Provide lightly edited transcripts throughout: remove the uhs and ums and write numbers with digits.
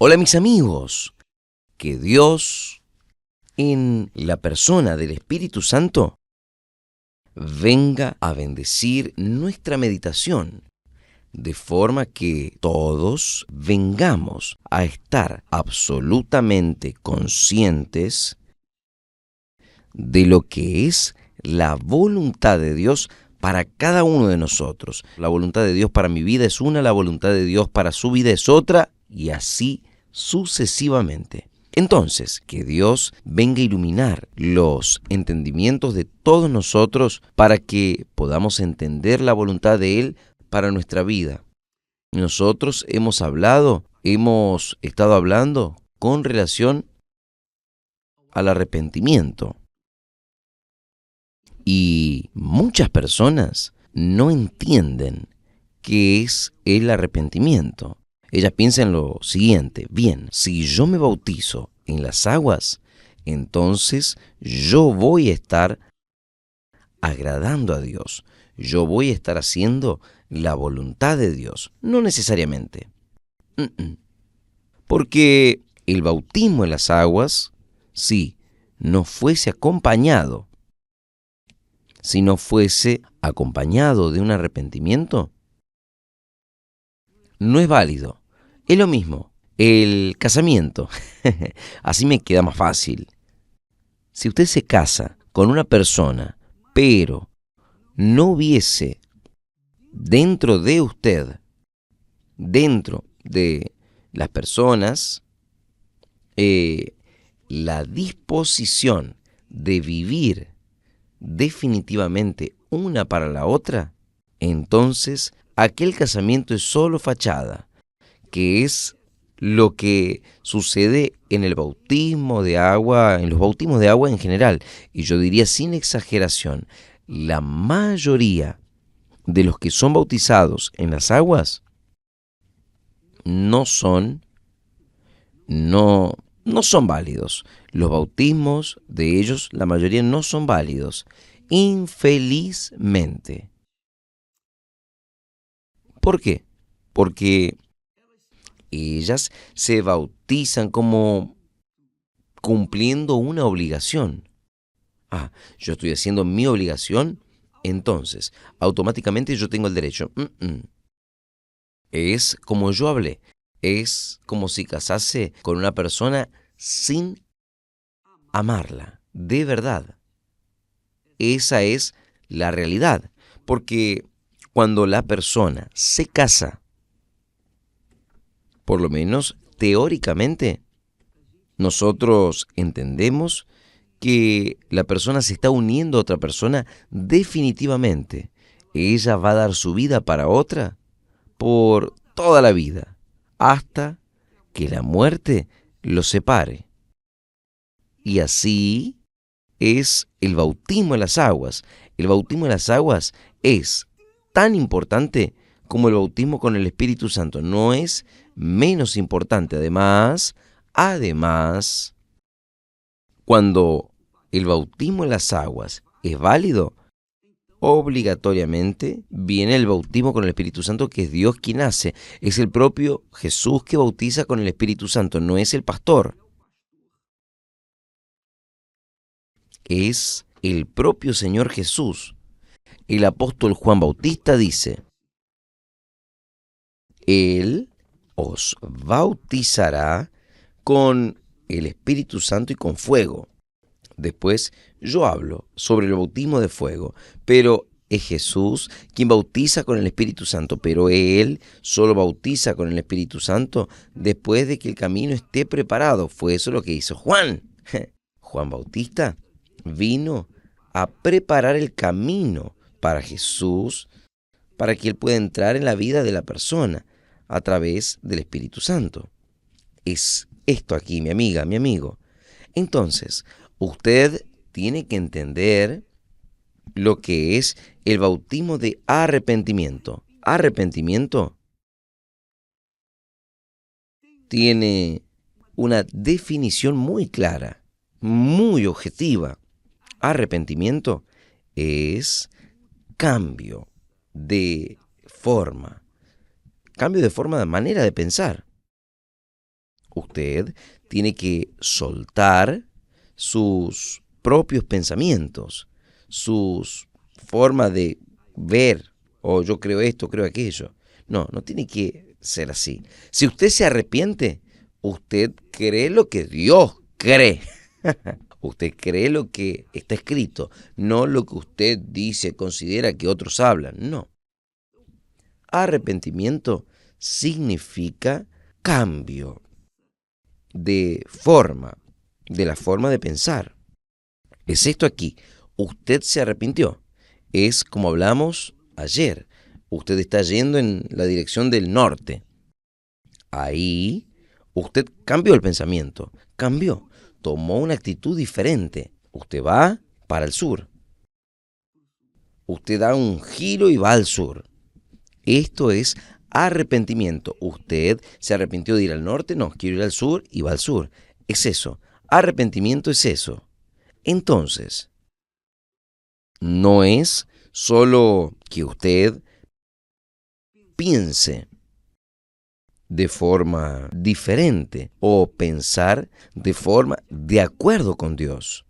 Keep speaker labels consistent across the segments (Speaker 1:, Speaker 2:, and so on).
Speaker 1: Hola mis amigos, que Dios en la persona del Espíritu Santo venga a bendecir nuestra meditación, de forma que todos vengamos a estar absolutamente conscientes de lo que es la voluntad de Dios para cada uno de nosotros. La voluntad de Dios para mi vida es una, la voluntad de Dios para su vida es otra, y así sucesivamente. Entonces, que Dios venga a iluminar los entendimientos de todos nosotros para que podamos entender la voluntad de Él para nuestra vida. Nosotros hemos estado hablando con relación al arrepentimiento. Y muchas personas no entienden qué es el arrepentimiento. Ellas piensan lo siguiente: bien, si yo me bautizo en las aguas, entonces yo voy a estar agradando a Dios. Yo voy a estar haciendo la voluntad de Dios. No necesariamente. Porque el bautismo en las aguas, si no fuese acompañado de un arrepentimiento, no es válido. Es lo mismo el casamiento. Así me queda más fácil. Si usted se casa con una persona, pero no hubiese dentro de usted, dentro de las personas, la disposición de vivir definitivamente una para la otra, entonces aquel casamiento es solo fachada, que es lo que sucede en el bautismo de agua, en los bautismos de agua en general. Y yo diría sin exageración, la mayoría de los que son bautizados en las aguas no son válidos. Los bautismos de ellos, la mayoría no son válidos. Infelizmente. ¿Por qué? Porque ellas se bautizan como cumpliendo una obligación. Yo estoy haciendo mi obligación, entonces automáticamente yo tengo el derecho. Es como yo hablé. Es como si casase con una persona sin amarla, de verdad. Esa es la realidad. Porque cuando la persona se casa, por lo menos teóricamente, nosotros entendemos que la persona se está uniendo a otra persona definitivamente. Ella va a dar su vida para otra por toda la vida, hasta que la muerte los separe. Y así es el bautismo en las aguas. El bautismo en las aguas es tan importante como el bautismo con el Espíritu Santo. No es menos importante. Además, cuando el bautismo en las aguas es válido, obligatoriamente viene el bautismo con el Espíritu Santo, que es Dios quien hace. Es el propio Jesús que bautiza con el Espíritu Santo, no es el pastor. Es el propio Señor Jesús. El apóstol Juan Bautista dice: Él os bautizará con el Espíritu Santo y con fuego. Después yo hablo sobre el bautismo de fuego, pero es Jesús quien bautiza con el Espíritu Santo, pero Él solo bautiza con el Espíritu Santo después de que el camino esté preparado. Fue eso lo que hizo Juan. Juan Bautista vino a preparar el camino para Jesús, para que Él pueda entrar en la vida de la persona a través del Espíritu Santo. Es esto aquí, mi amiga, mi amigo. Entonces, usted tiene que entender lo que es el bautismo de arrepentimiento. Arrepentimiento tiene una definición muy clara, muy objetiva. Arrepentimiento es cambio de forma de manera de pensar. Usted tiene que soltar sus propios pensamientos, sus formas de ver, o yo creo esto, creo aquello. No, no tiene que ser así. Si usted se arrepiente, usted cree lo que Dios cree. Usted cree lo que está escrito, no lo que usted dice, considera que otros hablan. No. Arrepentimiento significa cambio de forma, de la forma de pensar. Es esto aquí. Usted se arrepintió. Es como hablamos ayer. Usted está yendo en la dirección del norte. Ahí usted cambió el pensamiento. Cambió. Tomó una actitud diferente. Usted va para el sur. Usted da un giro y va al sur. Esto es arrepentimiento. Usted se arrepintió de ir al norte, no, quiero ir al sur y va al sur. Es eso. Arrepentimiento es eso. Entonces, no es solo que usted piense de forma diferente o pensar de forma de acuerdo con Dios.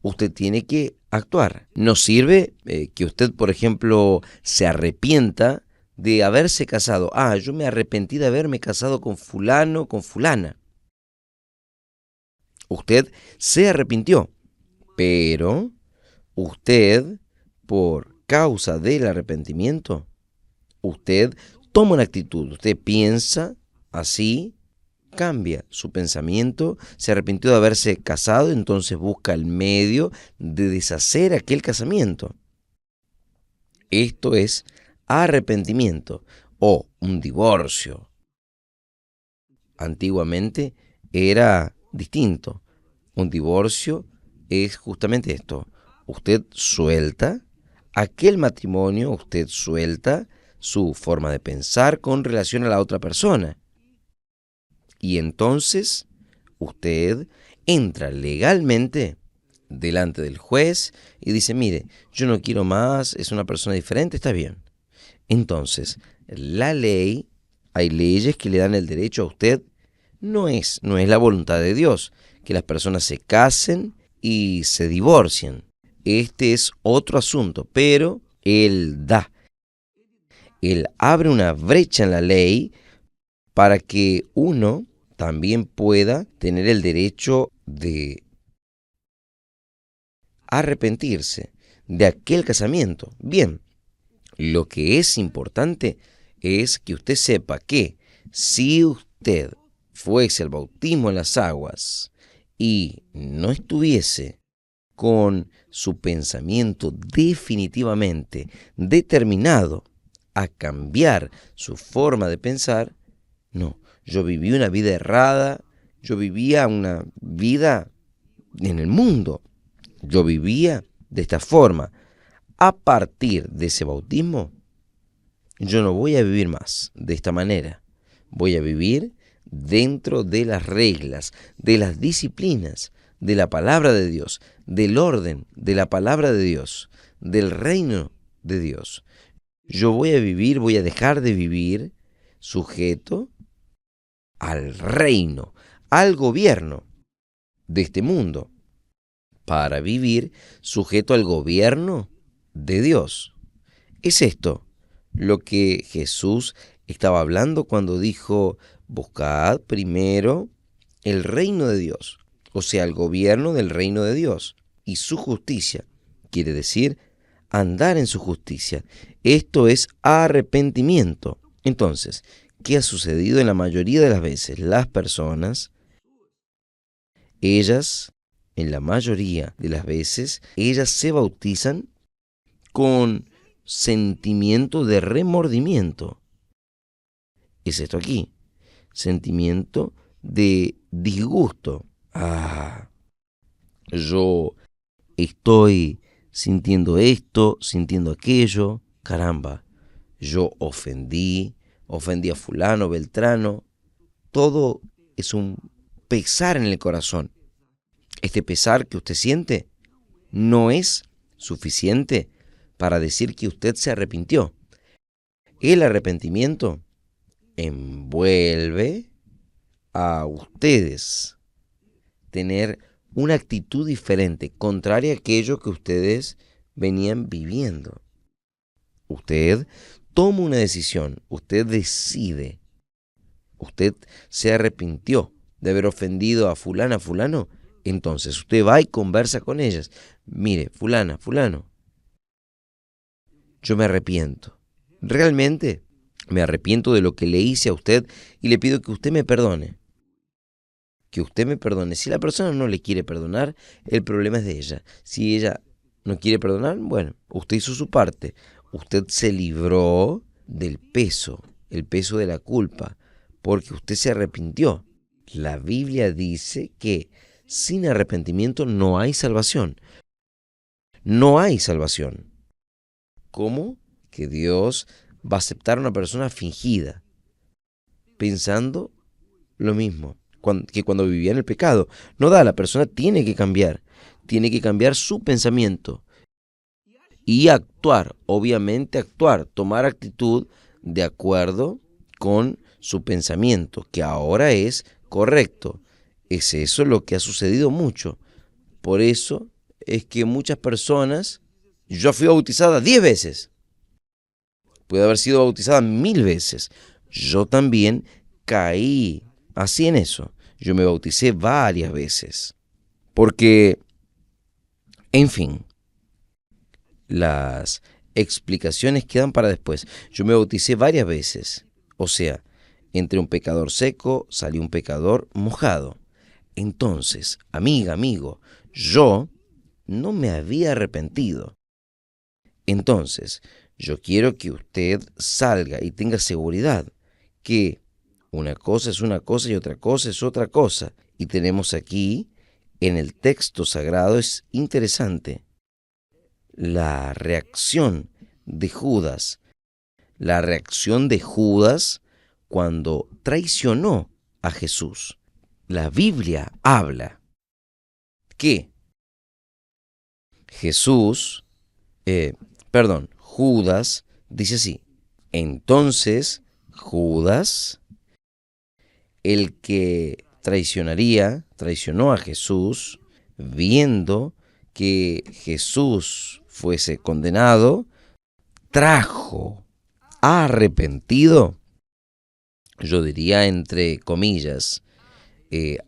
Speaker 1: Usted tiene que actuar. No sirve que usted, por ejemplo, se arrepienta de haberse casado. Yo me arrepentí de haberme casado con fulano, con fulana. Usted se arrepintió, pero usted, por causa del arrepentimiento, usted toma una actitud, usted piensa así, cambia su pensamiento, se arrepintió de haberse casado, entonces busca el medio de deshacer aquel casamiento. Esto es arrepentimiento o un divorcio. Antiguamente era distinto. Un divorcio es justamente esto. Usted suelta aquel matrimonio, usted suelta su forma de pensar con relación a la otra persona. Y entonces usted entra legalmente delante del juez y dice, mire, yo no quiero más, es una persona diferente, está bien. Entonces, la ley, hay leyes que le dan el derecho a usted, no es la voluntad de Dios, que las personas se casen y se divorcien. Este es otro asunto, pero Él abre una brecha en la ley para que uno también pueda tener el derecho de arrepentirse de aquel casamiento. Bien, lo que es importante es que usted sepa que si usted fuese al bautismo en las aguas y no estuviese con su pensamiento definitivamente determinado a cambiar su forma de pensar, no, yo viví una vida errada, yo vivía una vida en el mundo, yo vivía de esta forma. A partir de ese bautismo, yo no voy a vivir más de esta manera. Voy a vivir dentro de las reglas, de las disciplinas, de la palabra de Dios, del orden de la palabra de Dios, del reino de Dios. Yo voy a dejar de vivir sujeto al reino, al gobierno de este mundo, para vivir sujeto al gobierno de Dios. Es esto lo que Jesús estaba hablando cuando dijo, buscad primero el reino de Dios, o sea, el gobierno del reino de Dios y su justicia. Quiere decir andar en su justicia. Esto es arrepentimiento. Entonces, ¿qué ha sucedido en la mayoría de las veces? Las personas, en la mayoría de las veces, ellas se bautizan con sentimiento de remordimiento. Es esto aquí, sentimiento de disgusto. Yo estoy sintiendo esto, sintiendo aquello, caramba, yo ofendí a fulano, beltrano, todo es un pesar en el corazón. Este pesar que usted siente no es suficiente para decir que usted se arrepintió. El arrepentimiento envuelve a ustedes tener una actitud diferente, contraria a aquello que ustedes venían viviendo. Usted toma una decisión, usted decide, usted se arrepintió de haber ofendido a fulana, fulano, entonces usted va y conversa con ellas. Mire, fulana, fulano, yo me arrepiento. Realmente me arrepiento de lo que le hice a usted y le pido que usted me perdone. Que usted me perdone. Si la persona no le quiere perdonar, el problema es de ella. Si ella no quiere perdonar, bueno, usted hizo su parte. Usted se libró del peso, el peso de la culpa, porque usted se arrepintió. La Biblia dice que sin arrepentimiento no hay salvación. No hay salvación. ¿Cómo? Que Dios va a aceptar a una persona fingida, pensando lo mismo que cuando vivía en el pecado. No da, la persona tiene que cambiar su pensamiento y actuar, obviamente actuar, tomar actitud de acuerdo con su pensamiento, que ahora es correcto. Es eso lo que ha sucedido mucho. Por eso es que muchas personas, yo fui bautizada 10 veces, puede haber sido bautizada 1000 veces. Yo también caí así en eso. Yo me bauticé varias veces. Porque, en fin, las explicaciones quedan para después. Yo me bauticé varias veces. O sea, entre un pecador seco salió un pecador mojado. Entonces, amiga, amigo, yo no me había arrepentido. Entonces, yo quiero que usted salga y tenga seguridad que una cosa es una cosa y otra cosa es otra cosa. Y tenemos aquí, en el texto sagrado, es interesante, la reacción de Judas. La reacción de Judas cuando traicionó a Jesús. La Biblia habla que Judas dice así: entonces Judas, el que traicionó a Jesús, viendo que Jesús fuese condenado, trajo arrepentido, yo diría entre comillas,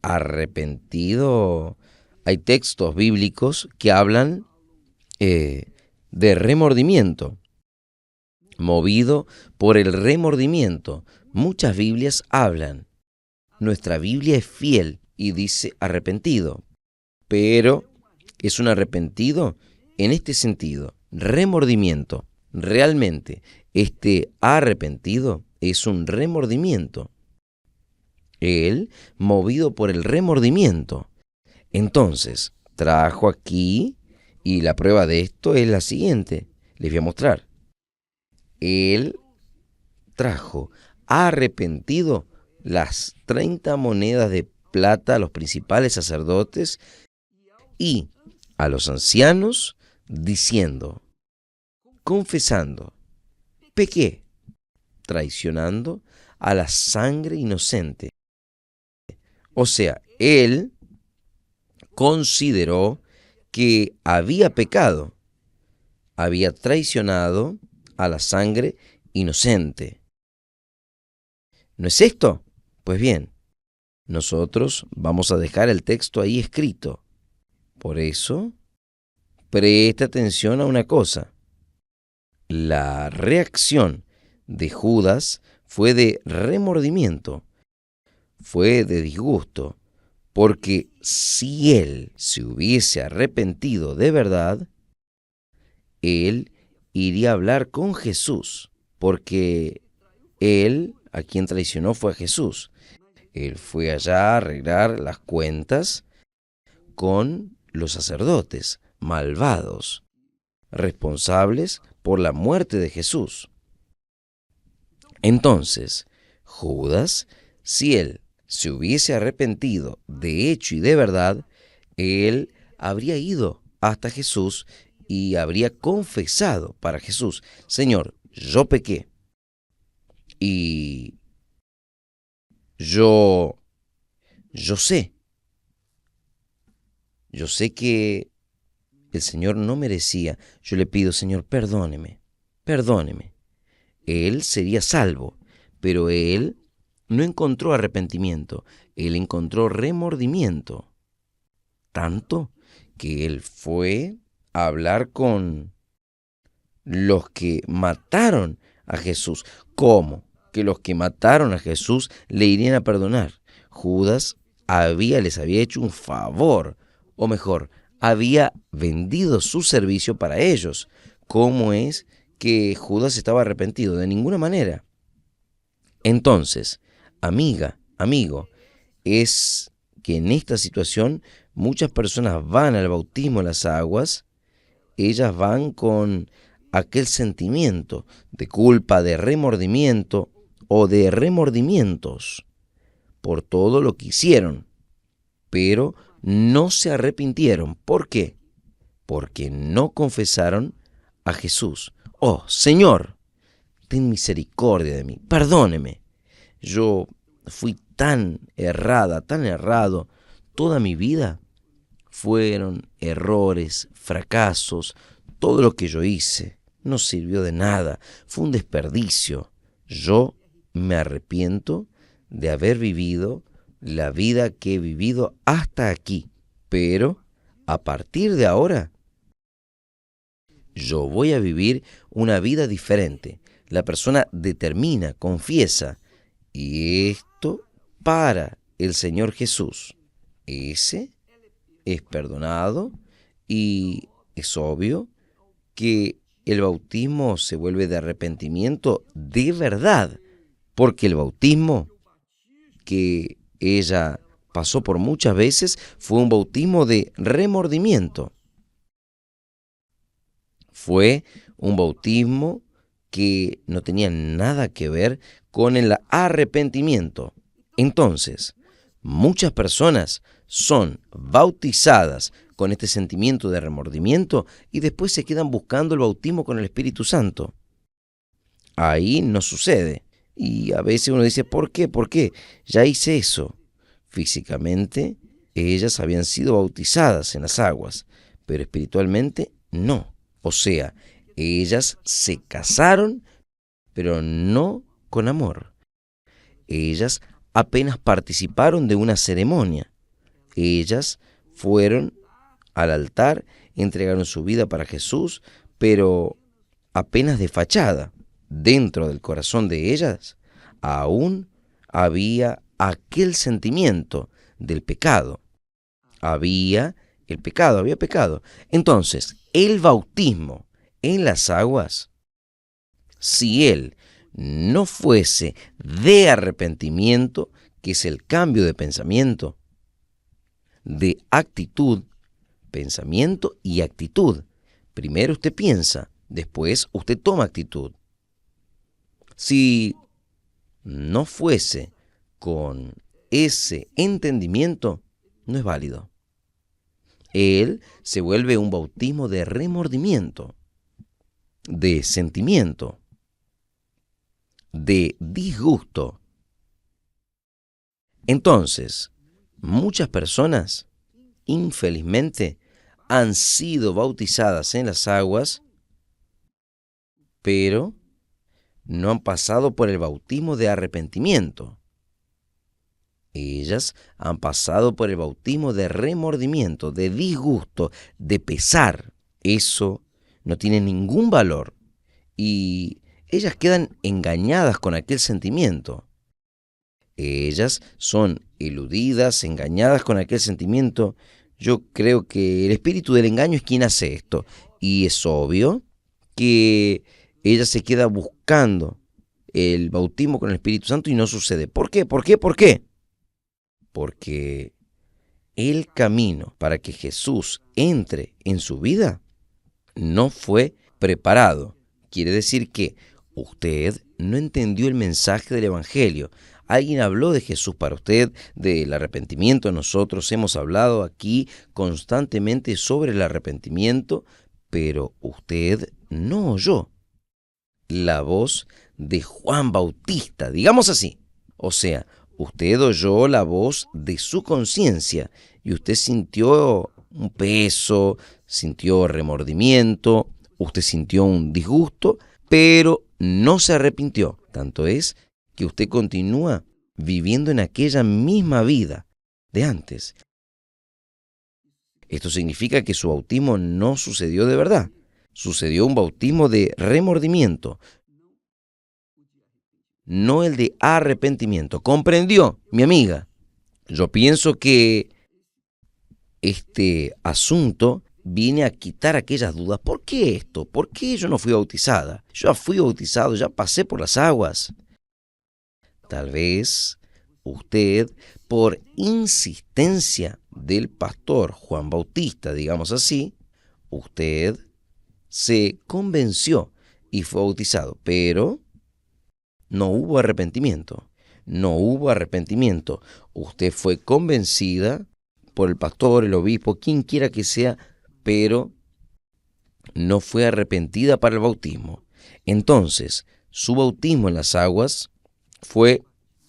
Speaker 1: arrepentido. Hay textos bíblicos que hablan de remordimiento, movido por el remordimiento. Muchas Biblias hablan. Nuestra Biblia es fiel y dice arrepentido, pero es un arrepentido en este sentido, remordimiento. Realmente, este arrepentido es un remordimiento. Él, movido por el remordimiento. Entonces, trajo aquí, y la prueba de esto es la siguiente. Les voy a mostrar. Él trajo arrepentido las 30 monedas de plata a los principales sacerdotes y a los ancianos, diciendo, confesando, pequé, traicionando a la sangre inocente. O sea, él consideró que había pecado, había traicionado a la sangre inocente. ¿No es esto? Pues bien, nosotros vamos a dejar el texto ahí escrito. Por eso, presta atención a una cosa. La reacción de Judas fue de remordimiento, fue de disgusto, porque si él se hubiese arrepentido de verdad, él iría a hablar con Jesús, porque él, a quien traicionó, fue a Jesús. Él fue allá a arreglar las cuentas con los sacerdotes malvados, responsables por la muerte de Jesús. Entonces, Judas, si él se hubiese arrepentido de hecho y de verdad, él habría ido hasta Jesús y habría confesado para Jesús: Señor, yo pequé y yo Yo sé, yo sé que el Señor no merecía. Yo le pido, Señor, perdóneme, perdóneme. Él sería salvo, pero él no encontró arrepentimiento, él encontró remordimiento, tanto que él fue a hablar con los que mataron a Jesús. ¿Cómo? Que los que mataron a Jesús le irían a perdonar. Judas les había hecho un favor, o mejor, había vendido su servicio para ellos. ¿Cómo es que Judas estaba arrepentido? De ninguna manera. Entonces, amiga, amigo, es que en esta situación muchas personas van al bautismo en las aguas, ellas van con aquel sentimiento de culpa, de remordimiento o de remordimientos por todo lo que hicieron, pero no se arrepintieron. ¿Por qué? Porque no confesaron a Jesús. Oh, Señor, ten misericordia de mí, perdóneme. Yo fui tan errada, tan errado, toda mi vida fueron errores, fracasos, todo lo que yo hice no sirvió de nada, fue un desperdicio. Yo me arrepiento de haber vivido la vida que he vivido hasta aquí, pero a partir de ahora yo voy a vivir una vida diferente. La persona determina, confiesa, y esto para el Señor Jesús. Ese es perdonado y es obvio que el bautismo se vuelve de arrepentimiento de verdad, porque el bautismo que ella pasó por muchas veces fue un bautismo de remordimiento. Fue un bautismo que no tenía nada que ver con el arrepentimiento. Entonces, muchas personas son bautizadas con este sentimiento de remordimiento y después se quedan buscando el bautismo con el Espíritu Santo. Ahí no sucede. Y a veces uno dice, ¿por qué? ¿Por qué? Ya hice eso. Físicamente, ellas habían sido bautizadas en las aguas, pero espiritualmente no. O sea, ellas se casaron, pero no con amor. Ellas apenas participaron de una ceremonia. Ellas fueron al altar, entregaron su vida para Jesús, pero apenas de fachada. Dentro del corazón de ellas aún había aquel sentimiento del pecado. Había pecado. Entonces, el bautismo en las aguas, si él no fuese de arrepentimiento, que es el cambio de pensamiento, de actitud, pensamiento y actitud. Primero usted piensa, después usted toma actitud. Si no fuese con ese entendimiento, no es válido. Él se vuelve un bautismo de remordimiento, de sentimiento, de disgusto. Entonces, muchas personas, infelizmente, han sido bautizadas en las aguas, pero no han pasado por el bautismo de arrepentimiento. Ellas han pasado por el bautismo de remordimiento, de disgusto, de pesar. Eso no tiene ningún valor y ellas quedan engañadas con aquel sentimiento. Ellas son eludidas, engañadas con aquel sentimiento. Yo creo que el espíritu del engaño es quien hace esto. Y es obvio que ella se queda buscando el bautismo con el Espíritu Santo y no sucede. ¿Por qué? ¿Por qué? ¿Por qué? Porque el camino para que Jesús entre en su vida no fue preparado. Quiere decir que usted no entendió el mensaje del Evangelio. Alguien habló de Jesús para usted, del arrepentimiento. Nosotros hemos hablado aquí constantemente sobre el arrepentimiento, pero usted no oyó la voz de Juan Bautista, digamos así. O sea, Usted oyó la voz de su conciencia y usted sintió un peso, sintió remordimiento, usted sintió un disgusto, pero no se arrepintió. Tanto es que usted continúa viviendo en aquella misma vida de antes. Esto significa que su bautismo no sucedió de verdad. Sucedió un bautismo de remordimiento, no el de arrepentimiento. ¿Comprendió, mi amiga? Yo pienso que este asunto viene a quitar aquellas dudas. ¿Por qué esto? ¿Por qué yo no fui bautizada? Yo ya fui bautizado, ya pasé por las aguas. Tal vez usted, por insistencia del pastor Juan Bautista, digamos así, usted se convenció y fue bautizado, pero no hubo arrepentimiento. No hubo arrepentimiento. Usted fue convencida por el pastor, el obispo, quien quiera que sea, pero no fue arrepentida para el bautismo. Entonces, su bautismo en las aguas fue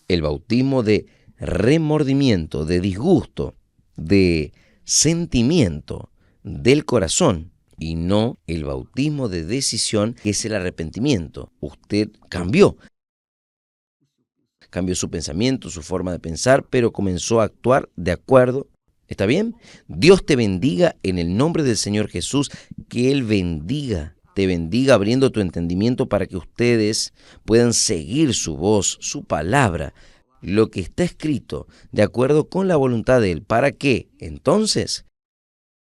Speaker 1: el bautismo de remordimiento, de disgusto, de sentimiento del corazón, y no el bautismo de decisión, que es el arrepentimiento. Usted cambió su pensamiento, su forma de pensar, pero comenzó a actuar de acuerdo. ¿Está bien? Dios te bendiga en el nombre del Señor Jesús, que Él te bendiga abriendo tu entendimiento para que ustedes puedan seguir su voz, su palabra, lo que está escrito, de acuerdo con la voluntad de Él, para que entonces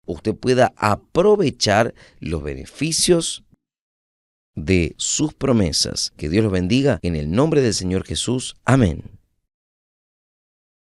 Speaker 1: usted pueda aprovechar los beneficios de sus promesas. Que Dios los bendiga en el nombre del Señor Jesús. Amén.